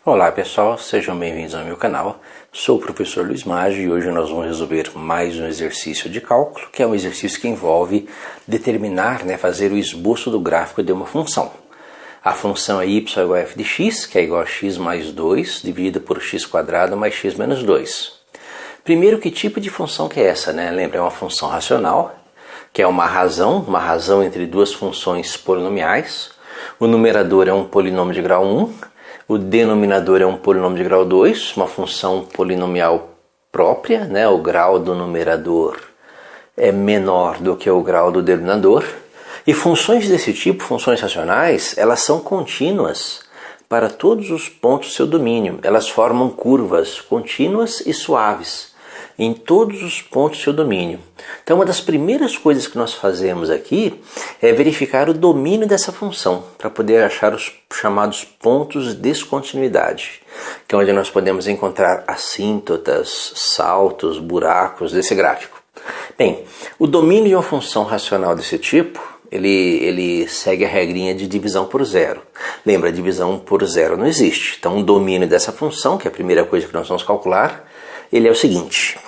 Olá pessoal, sejam bem-vindos ao meu canal. Sou o professor Luiz Maggi e hoje nós vamos resolver mais um exercício de cálculo, que é um exercício que envolve determinar, fazer o esboço do gráfico de uma função. A função é y igual a f de x, que é igual a x mais 2, dividido por x² mais x menos 2. Primeiro, que tipo de função que é essa? Lembra, é uma função racional, que é uma razão entre duas funções polinomiais. O numerador é um polinômio de grau 1, o denominador é um polinômio de grau 2, uma função polinomial própria, o grau do numerador é menor do que o grau do denominador. E funções desse tipo, funções racionais, elas são contínuas para todos os pontos do seu domínio. Elas formam curvas contínuas e suaves em todos os pontos do seu domínio. Então, uma das primeiras coisas que nós fazemos aqui é verificar o domínio dessa função, para poder achar os chamados pontos de descontinuidade, que é onde nós podemos encontrar assíntotas, saltos, buracos desse gráfico. Bem, o domínio de uma função racional desse tipo, ele segue a regrinha de divisão por zero. Lembra, divisão por zero não existe. Então, o domínio dessa função, que é a primeira coisa que nós vamos calcular, ele é o seguinte: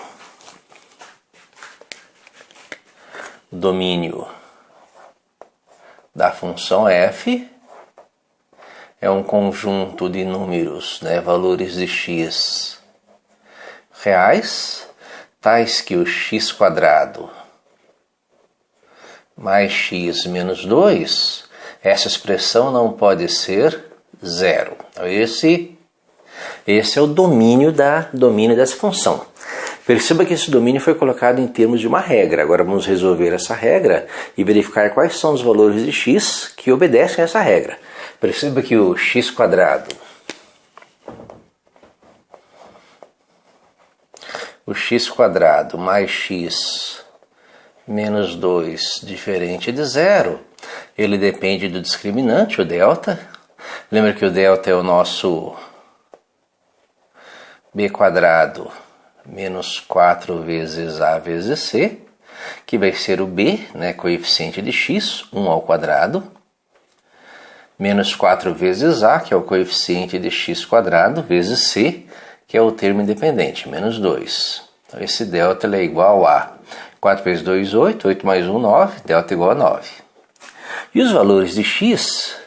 o domínio da função f é um conjunto de números, valores de x reais, tais que o x² mais x menos 2, essa expressão não pode ser zero. Então, esse é o domínio dessa função. Perceba que esse domínio foi colocado em termos de uma regra. Agora vamos resolver essa regra e verificar quais são os valores de x que obedecem a essa regra. Perceba que o x² mais x menos 2 diferente de zero, ele depende do discriminante, o delta. Lembra que o delta é o nosso b² menos 4 vezes a vezes c, que vai ser o b, coeficiente de x, 1 ao quadrado, menos 4 vezes a, que é o coeficiente de x², vezes c, que é o termo independente, menos 2. Então, esse delta é igual a 4 vezes 2, 8, 8 mais 1, 9, delta igual a 9. E os valores de x,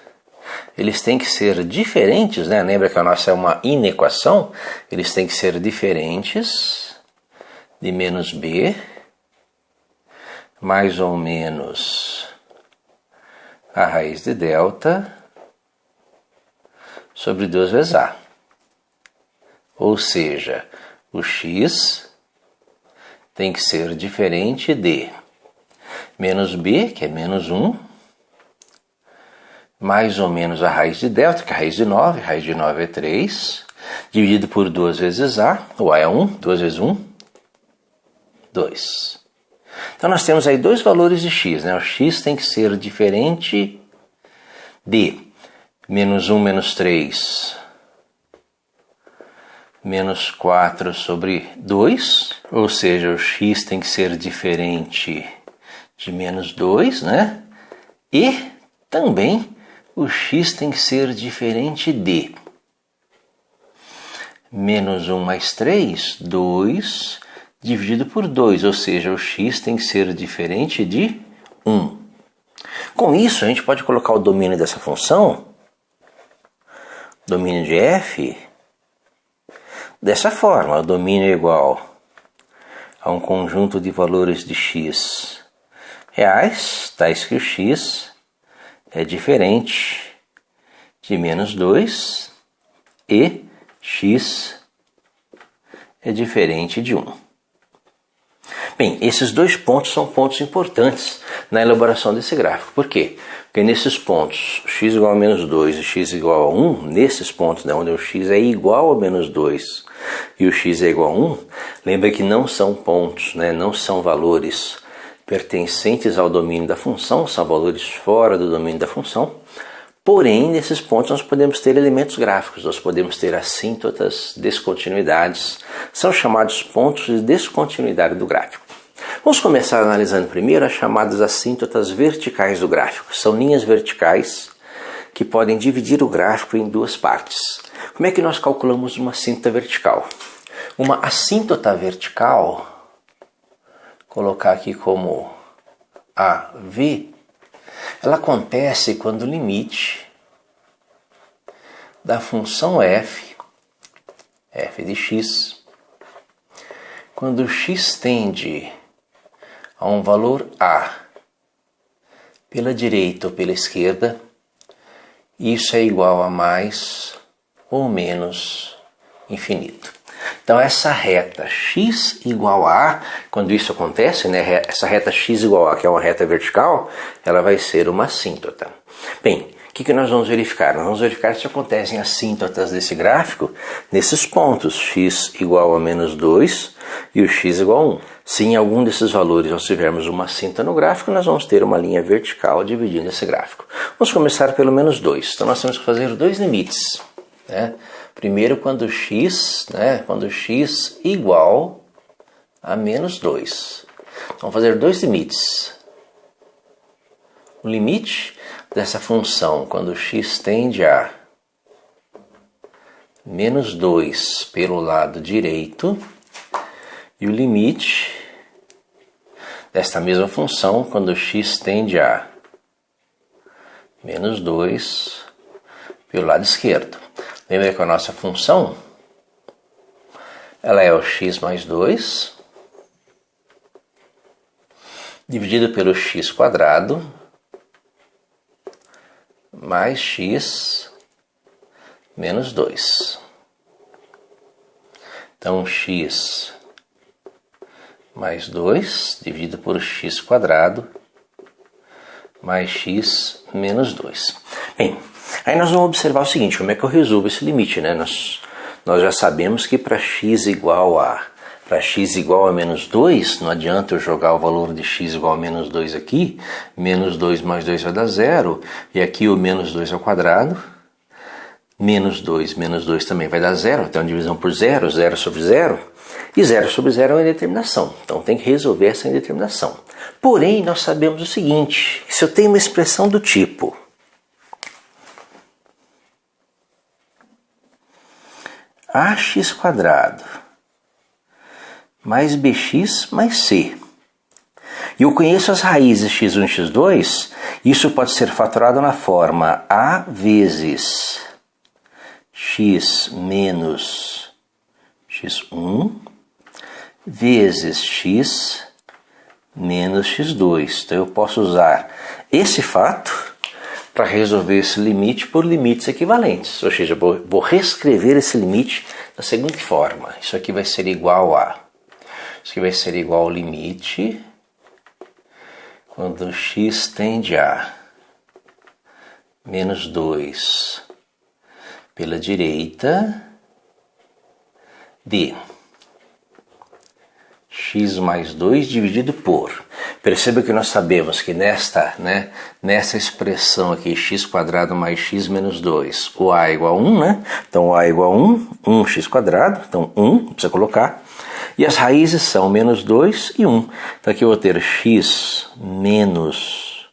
eles têm que ser diferentes, Lembra que a nossa é uma inequação? Eles têm que ser diferentes de menos b, mais ou menos a raiz de delta, sobre 2 vezes a. Ou seja, o x tem que ser diferente de menos b, que é menos 1, mais ou menos a raiz de delta, que é a raiz de 9 é 3, dividido por 2 vezes a, o a é 1, 2 vezes 1, 2. Então nós temos aí dois valores de x, o x tem que ser diferente de menos 1 menos 3, menos 4 sobre 2, ou seja, o x tem que ser diferente de menos 2, E também o x tem que ser diferente de menos 1 mais 3, 2, dividido por 2, ou seja, o x tem que ser diferente de 1. Com isso, a gente pode colocar o domínio dessa função, domínio de f, dessa forma: o domínio é igual a um conjunto de valores de x reais, tais que o x é diferente de menos 2 e x é diferente de 1. Bem, esses dois pontos são pontos importantes na elaboração desse gráfico. Por quê? Porque nesses pontos, x igual a menos 2 e x igual a 1, nesses pontos onde o x é igual a menos 2 e o x é igual a 1, lembra que não são pontos, não são valores pertencentes ao domínio da função, são valores fora do domínio da função. Porém, nesses pontos nós podemos ter elementos gráficos, nós podemos ter assíntotas, descontinuidades, são chamados pontos de descontinuidade do gráfico. Vamos começar analisando primeiro as chamadas assíntotas verticais do gráfico. São linhas verticais que podem dividir o gráfico em duas partes. Como é que nós calculamos uma assíntota vertical? Uma assíntota vertical, colocar aqui como AV, ela acontece quando o limite da função f de x, quando x tende a um valor a pela direita ou pela esquerda, isso é igual a mais ou menos infinito. Então essa reta x igual a A, quando isso acontece, né, essa reta x igual a A, que é uma reta vertical, ela vai ser uma assíntota. Bem, o que nós vamos verificar? Nós vamos verificar se acontecem assíntotas desse gráfico nesses pontos, x igual a menos 2 e o x igual a 1. Se em algum desses valores nós tivermos uma assíntota no gráfico, nós vamos ter uma linha vertical dividindo esse gráfico. Vamos começar pelo menos 2. Então nós temos que fazer dois limites, né? Primeiro quando x igual a menos 2. Vamos fazer dois limites. O limite dessa função quando x tende a menos 2 pelo lado direito e o limite desta mesma função quando x tende a menos 2 pelo lado esquerdo. Lembra que a nossa função ela é o x mais 2 dividido pelo x quadrado mais x menos 2. Então x mais 2 dividido por x quadrado mais x menos 2. Bem, aí nós vamos observar o seguinte, como é que eu resolvo esse limite, né? Nós já sabemos que para x igual a menos 2, não adianta eu jogar o valor de x igual a menos 2 aqui, menos 2 mais 2 vai dar 0, e aqui o menos 2 ao quadrado, menos 2 também vai dar 0, então divisão por 0, 0 sobre 0, e 0 sobre 0 é uma indeterminação, então tem que resolver essa indeterminação. Porém, nós sabemos o seguinte, se eu tenho uma expressão do tipo ax quadrado mais bx mais c, e eu conheço as raízes x1 e x2, isso pode ser fatorado na forma a vezes x menos x1 vezes x menos x2. Então eu posso usar esse fato para resolver esse limite por limites equivalentes. Ou seja, eu vou reescrever esse limite da seguinte forma. Isso aqui vai ser igual a... Isso aqui vai ser igual ao limite quando x tende a menos 2 pela direita de x mais 2 dividido por... Perceba que nós sabemos que nessa expressão aqui, x quadrado mais x menos 2, o a é igual a 1, né? Então o a é igual a 1, 1x quadrado, então 1, precisa colocar. E as raízes são menos 2 e 1. Então aqui eu vou ter x menos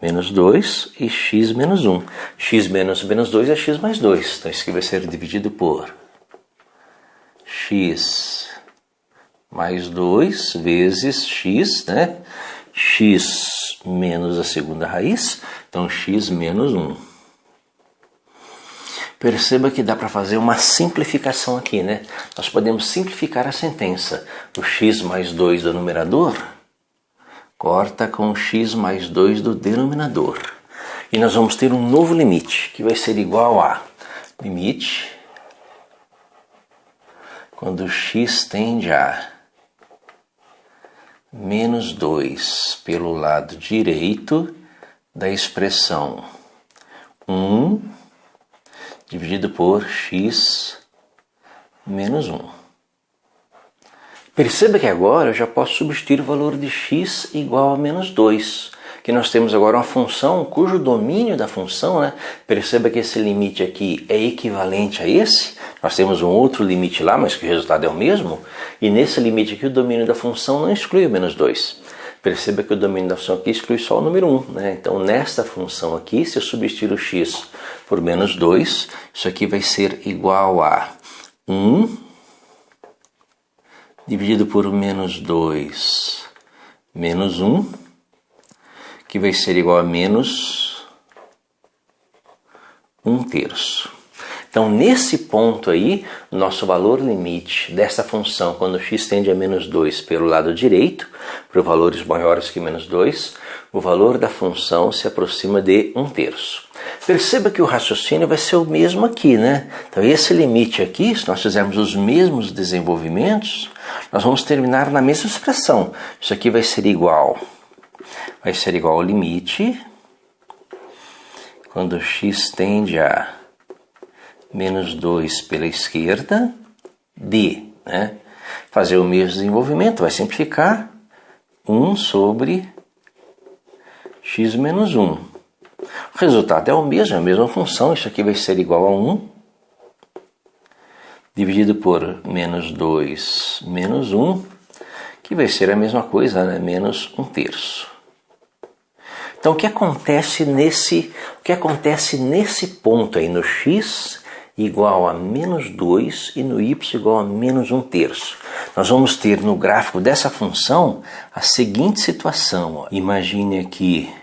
2 e x menos 1. X menos 2 é x mais 2. Então isso aqui vai ser dividido por x mais 2 vezes x, né? X menos a segunda raiz, então x menos 1. Perceba que dá para fazer uma simplificação aqui, né? Nós podemos simplificar a sentença. O x mais 2 do numerador corta com o x mais 2 do denominador. E nós vamos ter um novo limite, que vai ser igual a limite quando x tende a menos 2 pelo lado direito da expressão 1 dividido por x menos 1. Perceba que agora eu já posso substituir o valor de x igual a menos 2, que nós temos agora uma função cujo domínio da função, né? Perceba que esse limite aqui é equivalente a esse. Nós temos um outro limite lá, mas que o resultado é o mesmo. E nesse limite aqui o domínio da função não exclui o menos 2. Perceba que o domínio da função aqui exclui só o número 1, né? Então, nesta função aqui, se eu substituir o x por menos 2, isso aqui vai ser igual a 1 dividido por menos 2 menos 1, que vai ser igual a menos 1/3. Então, nesse ponto aí, nosso valor limite dessa função, quando x tende a menos 2 pelo lado direito, para valores maiores que menos 2, o valor da função se aproxima de 1/3. Perceba que o raciocínio vai ser o mesmo aqui, né? Então, esse limite aqui, se nós fizermos os mesmos desenvolvimentos, nós vamos terminar na mesma expressão. Isso aqui vai ser igual ao limite, quando x tende a menos 2 pela esquerda, de, né? Fazer o mesmo desenvolvimento, vai simplificar 1 sobre x menos 1. O resultado é o mesmo, é a mesma função, isso aqui vai ser igual a 1, dividido por menos 2 menos 1, que vai ser a mesma coisa, né? Menos 1/3. Então, o que acontece nesse ponto aí, no x igual a menos 2 e no y igual a menos 1/3. Nós vamos ter no gráfico dessa função a seguinte situação. Ó. Imagine aqui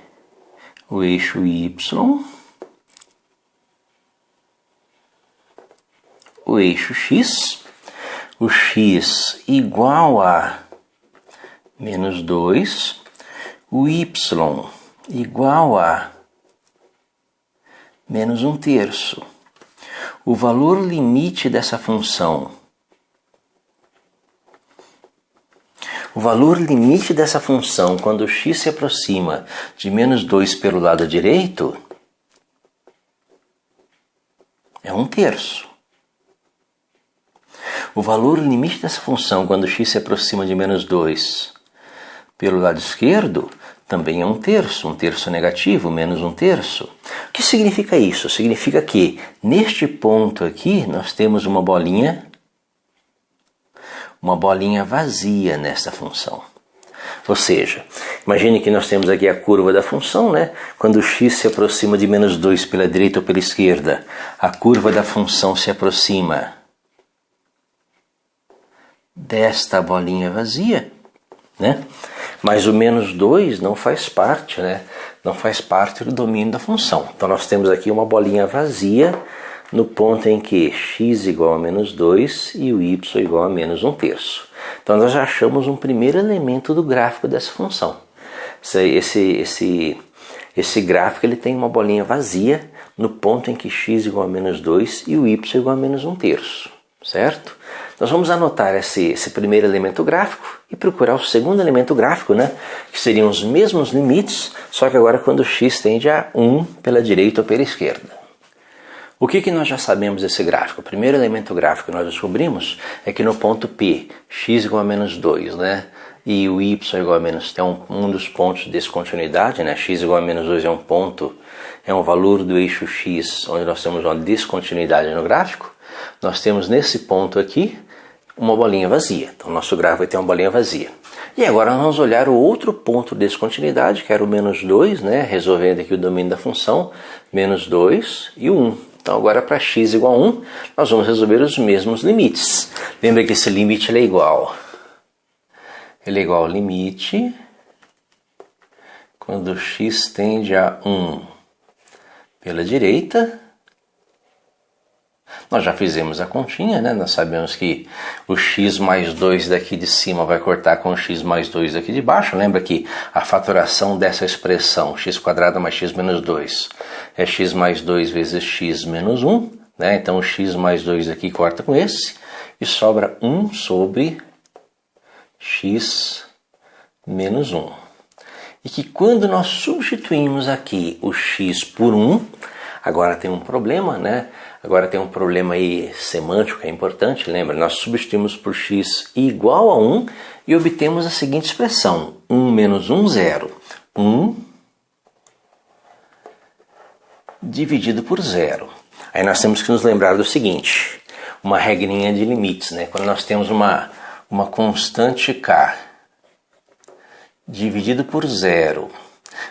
o eixo y, o eixo x, o x igual a menos 2, o y igual a menos 1/3. O valor limite dessa função. O valor limite dessa função, quando x se aproxima de menos 2 pelo lado direito, é 1/3. O valor limite dessa função, quando x se aproxima de menos 2 pelo lado esquerdo, também é 1/3, 1/3 negativo, menos 1/3. O que significa isso? Significa que, neste ponto aqui, nós temos uma bolinha vazia nessa função. Ou seja, imagine que nós temos aqui a curva da função, né? Quando x se aproxima de menos 2 pela direita ou pela esquerda, a curva da função se aproxima desta bolinha vazia, né? Mas o menos 2 não faz parte, né? Não faz parte do domínio da função. Então nós temos aqui uma bolinha vazia no ponto em que x igual a menos 2 e o y igual a menos 1/3. Então nós já achamos um primeiro elemento do gráfico dessa função. Esse gráfico ele tem uma bolinha vazia no ponto em que x igual a menos 2 e o y igual a menos 1/3, certo? Nós vamos anotar esse primeiro elemento gráfico e procurar o segundo elemento gráfico, né? Que seriam os mesmos limites, só que agora quando x tende a 1 pela direita ou pela esquerda. O que nós já sabemos desse gráfico? O primeiro elemento gráfico que nós descobrimos é que no ponto P, x igual a menos 2, né? E o y igual a menos 3, é um dos pontos de descontinuidade, né? X igual a menos 2 é um ponto, é um valor do eixo x, onde nós temos uma descontinuidade no gráfico. Nós temos nesse ponto aqui uma bolinha vazia. Então, nosso gráfico vai ter uma bolinha vazia. E agora nós vamos olhar o outro ponto de descontinuidade, que era o menos 2, né? Resolvendo aqui o domínio da função, menos 2 e 1. Então, agora para x igual a 1, nós vamos resolver os mesmos limites. Lembra que esse limite ele é igual ao limite quando x tende a 1 pela direita. Nós já fizemos a continha, né? Nós sabemos que o x mais 2 daqui de cima vai cortar com o x mais 2 daqui de baixo. Lembra que a fatoração dessa expressão, x² mais x menos 2, é x mais 2 vezes x menos 1. Né? Então o x mais 2 aqui corta com esse e sobra 1 sobre x menos 1. E que quando nós substituímos aqui o x por 1, agora tem um problema, né? Agora tem um problema aí semântico que é importante, lembra? Nós substituímos por x igual a 1 e obtemos a seguinte expressão, 1 menos 1, 0. 1 dividido por 0. Aí nós temos que nos lembrar do seguinte, uma regrinha de limites, né? Quando nós temos uma constante k dividido por zero.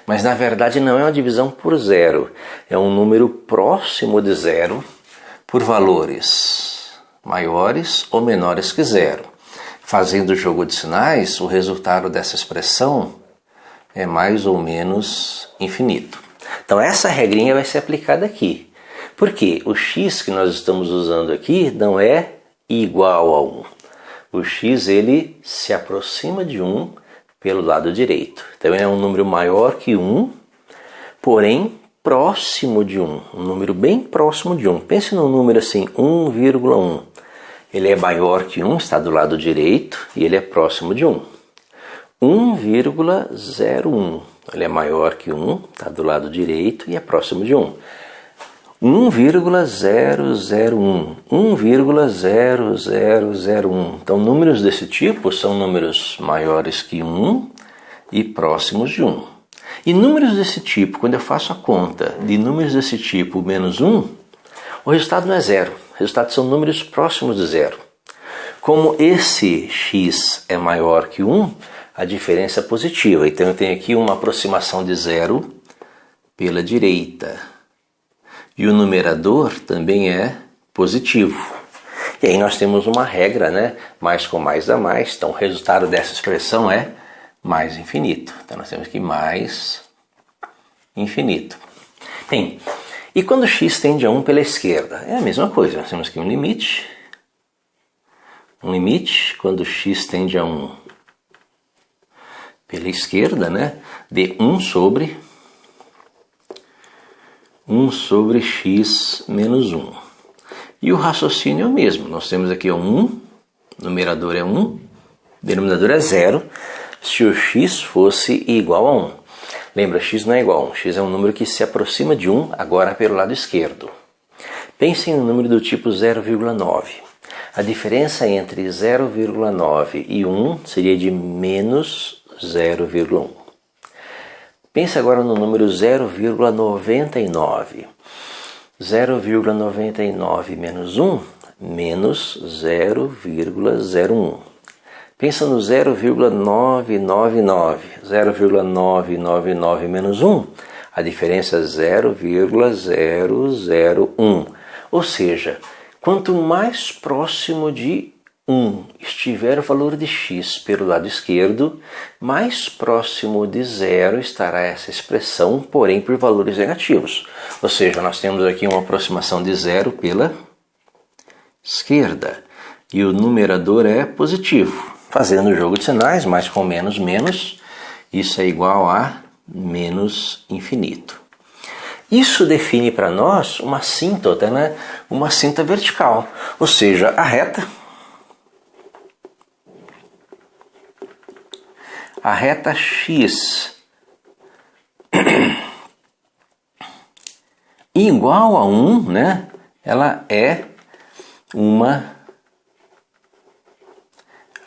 Mas na verdade não é uma divisão por zero, é um número próximo de zero por valores maiores ou menores que zero. Fazendo o jogo de sinais, o resultado dessa expressão é mais ou menos infinito. Então essa regrinha vai ser aplicada aqui. Porque o x que nós estamos usando aqui não é igual a 1. O x ele se aproxima de 1 pelo lado direito. Então ele é um número maior que 1, porém próximo de 1. Um número bem próximo de 1. Pense num número assim, 1,1. Ele é maior que 1, está do lado direito, e ele é próximo de 1. 1,01. Ele é maior que 1, está do lado direito e é próximo de 1. 1,001. 1,0001. Então, números desse tipo são números maiores que 1 e próximos de 1. E números desse tipo, quando eu faço a conta de números desse tipo menos 1, o resultado não é zero. O resultado são números próximos de zero. Como esse x é maior que 1, a diferença é positiva. Então eu tenho aqui uma aproximação de zero pela direita. E o numerador também é positivo. E aí nós temos uma regra, né? Mais com mais dá mais. Então o resultado dessa expressão é mais infinito. Então nós temos aqui mais infinito. Bem, e quando x tende a 1 pela esquerda? É a mesma coisa. Nós temos aqui um limite. Um limite quando x tende a 1 pela esquerda, né? De 1 sobre x menos 1. E o raciocínio é o mesmo. Nós temos aqui 1, numerador é 1, denominador é 0, se o x fosse igual a 1. Lembra, x não é igual a 1. X é um número que se aproxima de 1, agora pelo lado esquerdo. Pensem no número do tipo 0,9. A diferença entre 0,9 e 1 seria de menos 0,1. Pense agora no número 0,99. 0,99 menos 1, menos 0,01. Pensa no 0,999. 0,999 menos 1, a diferença é 0,001. Ou seja, quanto mais próximo de 1 estiver o valor de x pelo lado esquerdo, mais próximo de zero estará essa expressão, porém por valores negativos. Ou seja, nós temos aqui uma aproximação de zero pela esquerda. E o numerador é positivo. Fazendo o jogo de sinais, mais com menos, menos, isso é igual a menos infinito. Isso define para nós uma assíntota, né? Uma cinta vertical, ou seja, a reta x igual a 1, né? Ela é uma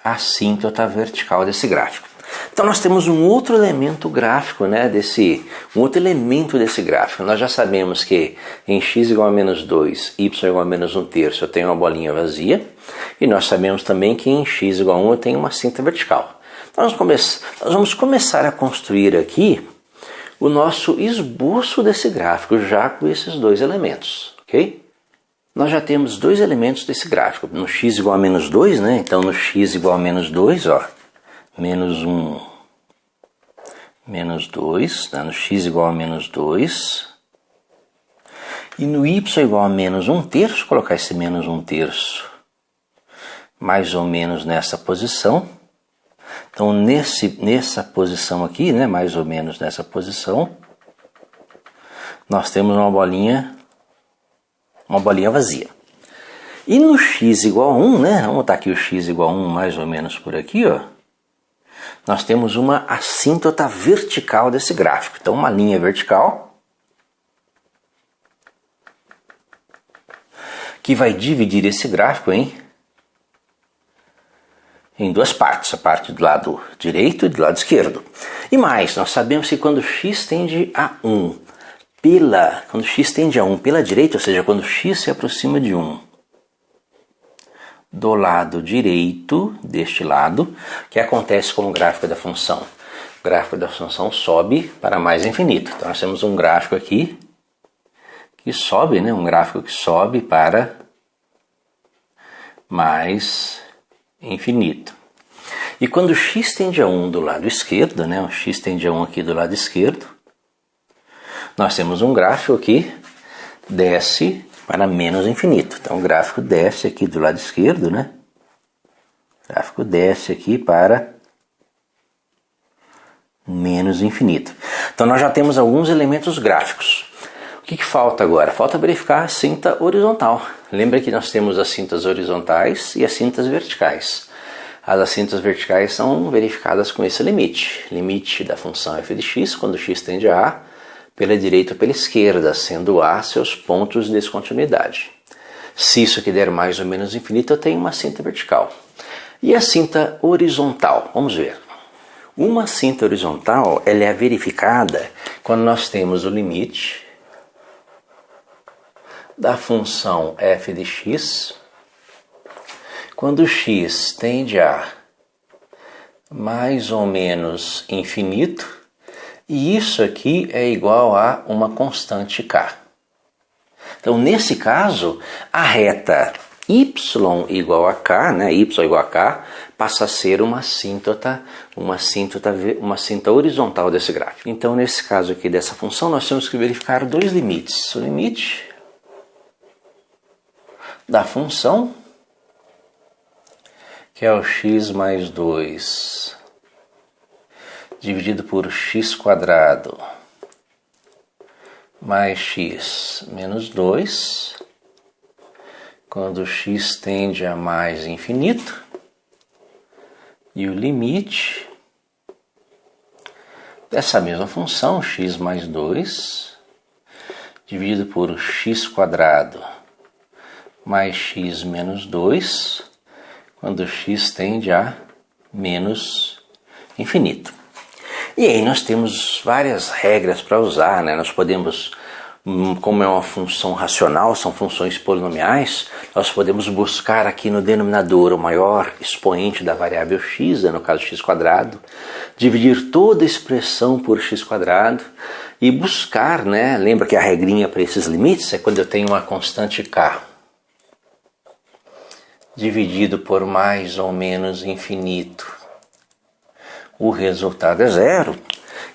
assíntota vertical desse gráfico. Então nós temos um outro elemento gráfico, né, um outro elemento desse gráfico. Nós já sabemos que em x igual a menos 2, y igual a menos 1/3 eu tenho uma bolinha vazia. E nós sabemos também que em x igual a 1 eu tenho uma cinta vertical. Então nós vamos começar a construir aqui o nosso esboço desse gráfico, já com esses dois elementos, ok? Nós já temos dois elementos desse gráfico. No x igual a menos 2, né? Então no x igual a menos 2, ó, menos 1, menos 2, né? No x igual a menos 2. E no y igual a menos 1/3, colocar esse menos 1/3 mais ou menos nessa posição. Então nessa posição aqui, né, mais ou menos nessa posição, nós temos uma bolinha vazia. E no x igual a 1, né, vamos botar aqui o x igual a 1 mais ou menos por aqui, ó, nós temos uma assíntota vertical desse gráfico. Então uma linha vertical que vai dividir esse gráfico em duas partes, a parte do lado direito e do lado esquerdo. E mais, nós sabemos que quando x tende a 1 pela direita, ou seja, quando x se aproxima de 1 do lado direito, deste lado, o que acontece com o gráfico da função? o gráfico da função sobe para mais infinito. Então nós temos um gráfico aqui que sobe, né? Um gráfico que sobe para mais infinito. E quando x tende a 1 do lado esquerdo, né? O x tende a 1 aqui do lado esquerdo, nós temos um gráfico que desce para menos infinito. Então o gráfico desce aqui do lado esquerdo, né? O gráfico desce aqui para menos infinito. Então nós já temos alguns elementos gráficos. O que falta agora? Falta verificar a cinta horizontal. Lembra que nós temos as cintas horizontais e as cintas verticais. As cintas verticais são verificadas com esse limite. Limite da função f de x, quando x tende a a, pela direita ou pela esquerda, sendo a seus pontos de descontinuidade. Se isso aqui der mais ou menos infinito, eu tenho uma cinta vertical. E a cinta horizontal? Vamos ver. Uma cinta horizontal ela é verificada quando nós temos o limite da função f de x, quando x tende a mais ou menos infinito, e isso aqui é igual a uma constante k. Então, nesse caso, a reta y igual a k, né, y igual a k, passa a ser uma cinta horizontal desse gráfico. Então, nesse caso aqui dessa função, nós temos que verificar dois limites. O limite da função, que é o x mais 2, dividido por x quadrado, mais x menos 2, quando x tende a mais infinito, e o limite dessa mesma função, x mais 2, dividido por x quadrado, mais x menos 2, quando x tende a menos infinito. E aí nós temos várias regras para usar, né? Nós podemos, como é uma função racional, são funções polinomiais, nós podemos buscar aqui no denominador o maior expoente da variável x, né? No caso x quadrado, dividir toda a expressão por x quadrado e buscar, né? Lembra que a regrinha para esses limites é quando eu tenho uma constante k dividido por mais ou menos infinito, o resultado é zero,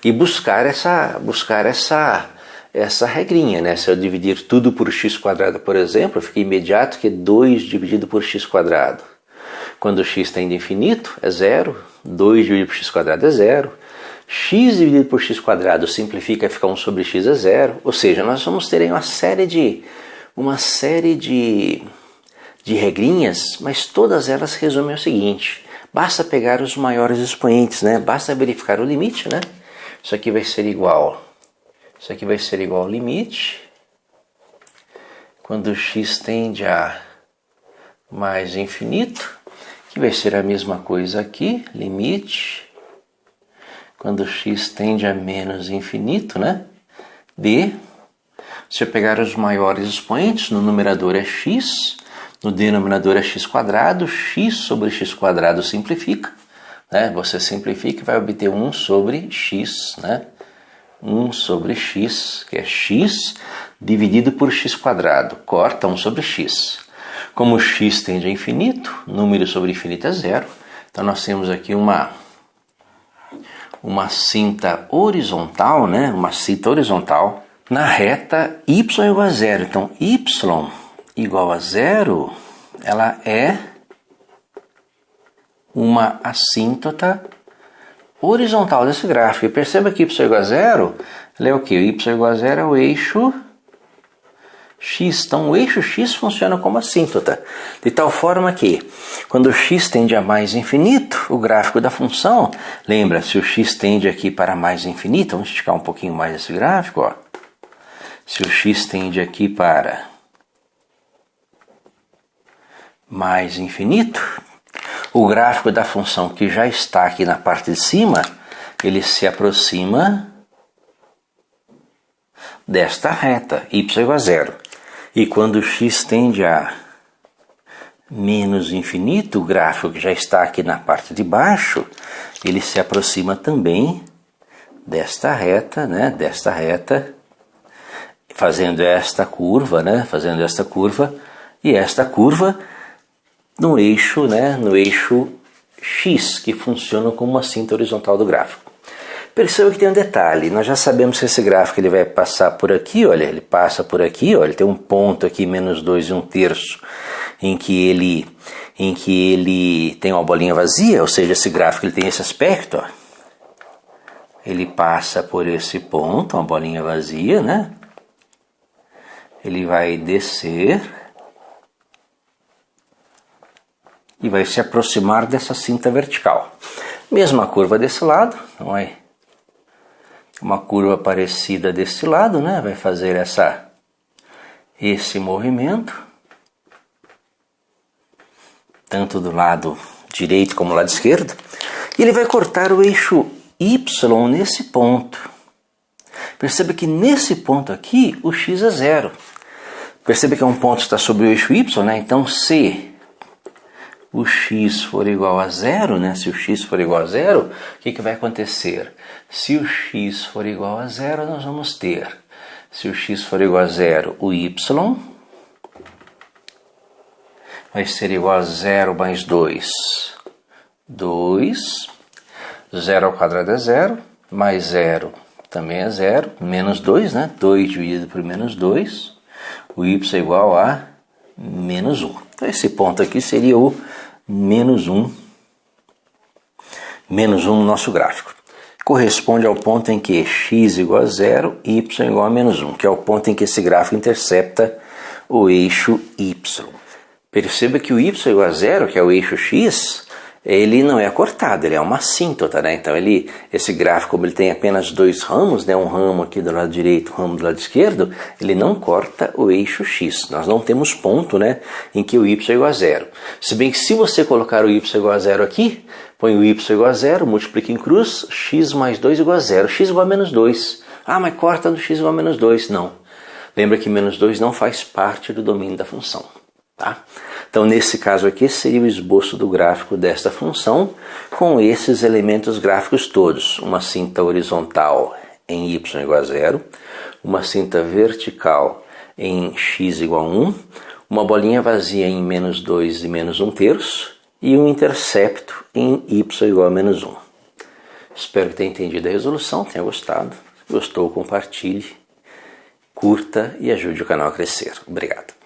e buscar essa regrinha, né? Se eu dividir tudo por x quadrado, por exemplo, fica imediato que 2 dividido por x quadrado. Quando x tende a infinito é zero, 2 dividido por x quadrado é zero, x dividido por x quadrado simplifica, fica 1 sobre x é zero, ou seja, nós vamos ter aí uma série de regrinhas, mas todas elas resumem o seguinte: basta pegar os maiores expoentes, né? Basta verificar o limite, né? Isso aqui vai ser igual ao limite quando x tende a mais infinito, que vai ser a mesma coisa aqui, limite quando x tende a menos infinito, né? Se eu pegar os maiores expoentes, no numerador é x, no denominador é x quadrado, x sobre x quadrado simplifica, né? Você simplifica e vai obter 1 sobre x, né? 1 sobre x, que é x dividido por x quadrado, corta 1 sobre x. Como x tende a infinito, número sobre infinito é zero, então nós temos aqui uma cinta horizontal, né? Uma cinta horizontal na reta y igual a zero. Então y igual a zero, ela é uma assíntota horizontal desse gráfico. E perceba que y igual a zero, ela é o que? Y igual a zero é o eixo x. Então o eixo x funciona como assíntota, de tal forma que quando x tende a mais infinito, o gráfico da função, lembra, se o x tende aqui para mais infinito, vamos esticar um pouquinho mais esse gráfico, ó. Se o x tende aqui para mais infinito, o gráfico da função que já está aqui na parte de cima, ele se aproxima desta reta, y igual a zero. E quando x tende a menos infinito, o gráfico que já está aqui na parte de baixo, ele se aproxima também desta reta, né, desta reta, fazendo esta curva, né, fazendo esta curva e esta curva no eixo, né, no eixo X, que funciona como uma cinta horizontal do gráfico. Perceba que tem um detalhe, nós já sabemos que esse gráfico ele vai passar por aqui, olha, ele passa por aqui, olha, ele tem um ponto aqui, menos 2 1/3, em que ele tem uma bolinha vazia, ou seja, esse gráfico ele tem esse aspecto, ó. Ele passa por esse ponto, uma bolinha vazia, né? Ele vai descer e vai se aproximar dessa cinta vertical. Mesma curva desse lado, não é? Uma curva parecida desse lado, né? Vai fazer esse movimento, tanto do lado direito como do lado esquerdo, e ele vai cortar o eixo Y nesse ponto. Perceba que nesse ponto aqui o x é 0. Perceba que é um ponto que está sobre o eixo Y, né? Então se o x for igual a 0, né? Se o x for igual a 0, o que vai acontecer? Se o x for igual a 0, nós vamos ter, se o x for igual a 0, o y vai ser igual a 0 mais 2, 2, 0 ao quadrado é 0, mais 0 também é 0, menos 2, né? 2 dividido por menos 2, o y é igual a menos 1. Então esse ponto aqui seria o menos 1 no nosso gráfico. Corresponde ao ponto em que x igual a 0, y igual a menos 1, que é o ponto em que esse gráfico intercepta o eixo y. Perceba que o y igual a 0, que é o eixo x, ele não é cortado, ele é uma assíntota, né? Então esse gráfico, como ele tem apenas dois ramos, né? Um ramo aqui do lado direito, um ramo do lado esquerdo, ele não corta o eixo x. Nós não temos ponto, né, em que o y é igual a 0. Se bem que se você colocar o y igual a 0 aqui, põe o y igual a 0, multiplica em cruz, x mais 2 igual a 0, x igual a menos 2. Ah, mas corta do x igual a menos 2. Não. Lembra que menos 2 não faz parte do domínio da função. Tá? Então, nesse caso aqui, seria o esboço do gráfico desta função com esses elementos gráficos todos. Uma cinta horizontal em y igual a 0, uma cinta vertical em x igual a 1, uma bolinha vazia em menos 2 e menos 1/3 e um intercepto em y igual a menos 1. Espero que tenha entendido a resolução, tenha gostado. Se gostou, compartilhe, curta e ajude o canal a crescer. Obrigado.